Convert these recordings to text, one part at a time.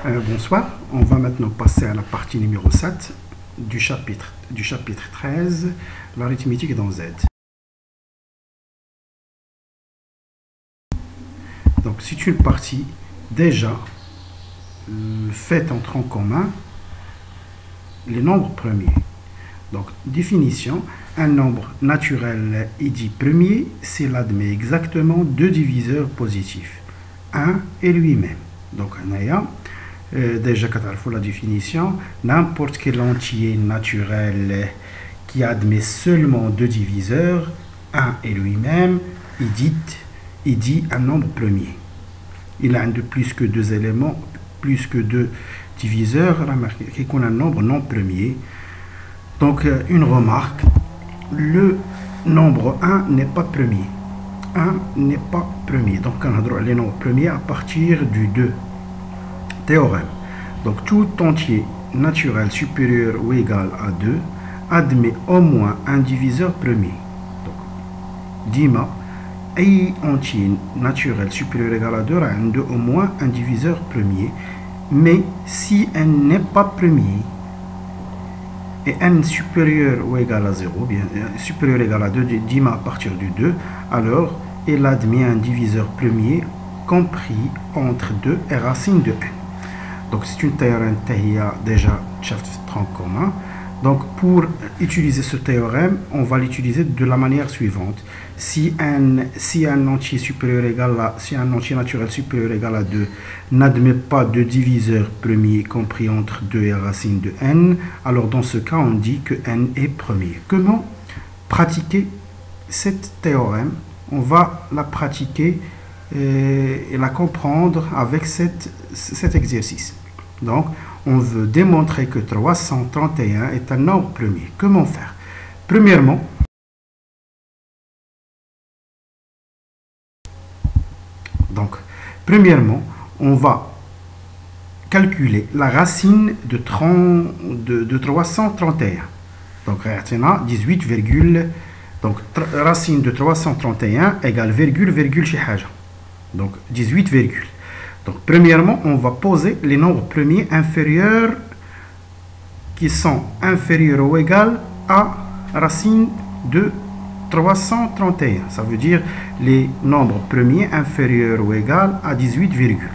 Bonsoir, on va maintenant passer à la partie numéro 7 du chapitre 13, l'arithmétique dans Z. Donc c'est une partie déjà faite en tronc commun les nombres premiers. Donc définition, un nombre naturel est dit premier s'il admet exactement deux diviseurs positifs, 1 et lui-même. Donc on a déjà la définition, n'importe quel entier naturel qui admet seulement deux diviseurs, 1 et lui-même, il dit un nombre premier. Il a de plus que deux éléments, plus que deux diviseurs, remarquez qu'on a un nombre non premier. Donc une remarque, le nombre 1 n'est pas premier. 1 n'est pas premier. Donc on a droit les nombres premiers à partir du 2. Théorème. Donc tout entier naturel supérieur ou égal à 2 admet au moins un diviseur premier. Donc, dima, un entier naturel supérieur ou égal à 2 a au moins un diviseur premier. Mais si n n'est pas premier et n supérieur ou égal à 0, bien supérieur ou égal à 2, dima à partir du 2, alors il admet un diviseur premier compris entre 2 et racine de n. Donc c'est une théorème qui a déjà tronc commun. Donc pour utiliser ce théorème, on va l'utiliser de la manière suivante. Si un entier supérieur égal à, si un entier naturel supérieur égal à 2 n'admet pas de diviseur premier compris entre 2 et racine de n, alors dans ce cas on dit que n est premier. Comment pratiquer cette théorème? On va la pratiquer et la comprendre avec cet exercice. Donc, on veut démontrer que 331 est un nombre premier. Comment faire? Premièrement, on va calculer la racine de 331. Donc, racine 18, donc racine de 331 égale virgule chez haja. Donc 18 virgule. Donc premièrement, on va poser les nombres premiers inférieurs qui sont inférieurs ou égal à racine de 331. Ça veut dire les nombres premiers inférieurs ou égal à 18 virgule.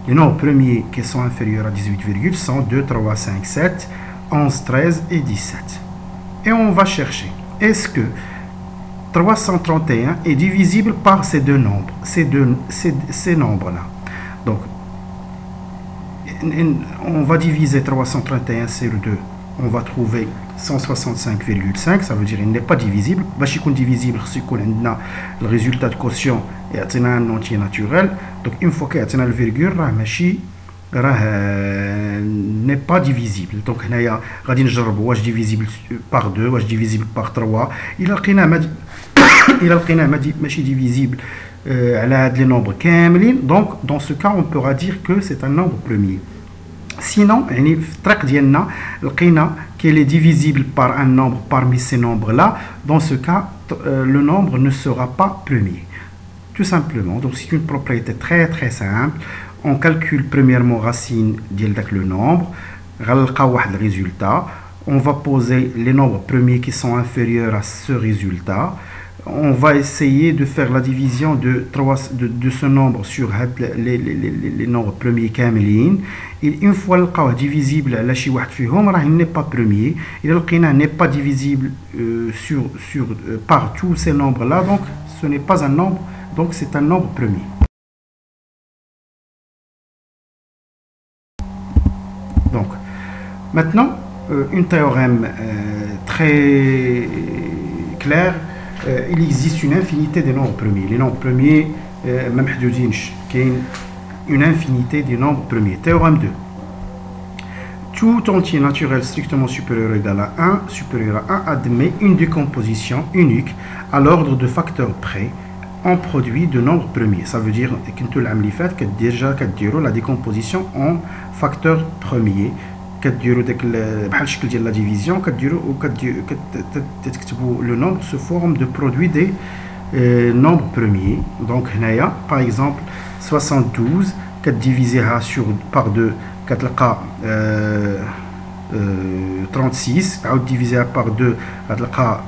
Les nombres premiers qui sont inférieurs à 18 virgule sont 2, 3, 5, 7, 11, 13 et 17. Et on va chercher, est-ce que 331 est divisible par ces deux nombres, ces nombres-là. Donc, on va diviser 331 sur 2. On va trouver 165,5. Ça veut dire qu'il n'est pas divisible. Bachi qu'on divisible, c'est qu'on a le résultat de quotient et un entier naturel. Donc, une fois qu'il y a le virgule, n'est pas divisible. Donc, on va dire divisible par 2, ou divisible par 3. Il a divisible les nombres كاملين. Donc dans ce cas on pourra dire que c'est un nombre premier. Sinon qu'il est divisible par un nombre parmi ces nombres là, dans ce cas le nombre ne sera pas premier, tout simplement. Donc c'est une propriété très simple. On calcule premièrement racine de le nombre, le résultat. On va poser les nombres premiers qui sont inférieurs à ce résultat. On va essayer de faire la division de ce nombre sur les nombres premiers كاملين. Et une fois le cas divisible à شي واحد فيهم راه il n'est pas premier. Et le قينا n'est pas divisible par tous ces nombres là, donc ce n'est pas un nombre, donc c'est un nombre premier. Donc maintenant une théorème très claire. Il existe une infinité de nombres premiers. Les nombres premiers, même une infinité de nombres premiers. Théorème 2. Tout entier naturel strictement supérieur ou égal à 1, supérieur à 1, admet une décomposition unique à l'ordre de facteurs près en produit de nombres premiers. Ça veut dire que déjà la décomposition en facteurs premiers. La division, le nombre se forme de produits des nombres premiers. Donc, par exemple, 72 كتديفيزيها par 2 كتلقى 36 تعاود ديفيزيها par 2 غتلقى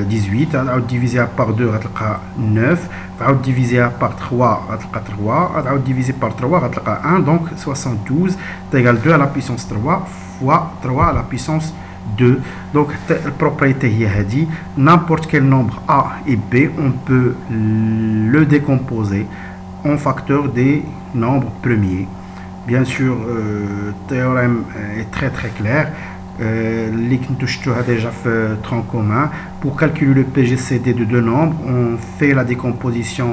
18 تعاود ديفيزيها par 2 غتلقى 9 تعاود ديفيزيها par 3 غتلقى 3 تعاود ديفيزي par 3 غتلقى 1 donc 72 égale 2 à la puissance 3 fois 3 à la puissance 2. Donc la propriété est dit n'importe quel nombre A et B on peut le décomposer en facteur des nombres premiers. Bien sûr, le théorème est très clair. Les qui a déjà fait tronc commun. Pour calculer le PGCD de deux nombres, on fait la décomposition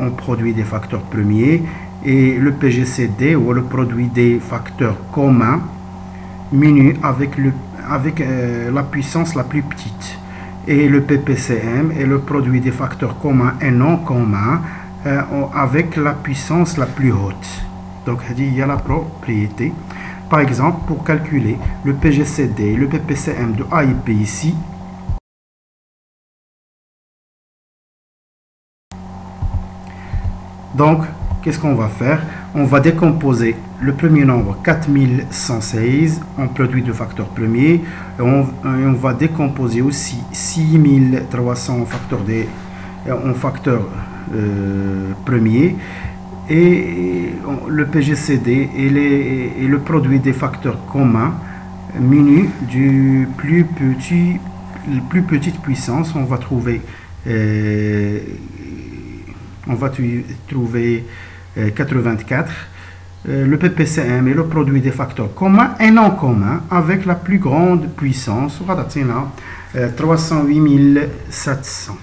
en produit des facteurs premiers et le PGCD ou le produit des facteurs communs minu avec la puissance la plus petite, et le PPCM est le produit des facteurs communs et non communs avec la puissance la plus haute. Donc il y a la propriété. Par exemple, pour calculer le PGCD et le PPCM de A et B ici, donc qu'est-ce qu'on va faire? On va décomposer le premier nombre 4116 en produit de facteurs premiers, et on va décomposer aussi 6300 en facteurs premiers, et le PGCD et le produit des facteurs communs minu du plus petite puissance. On va trouver 84. Le PPCM est le produit des facteurs communs et non communs avec la plus grande puissance. 308 700.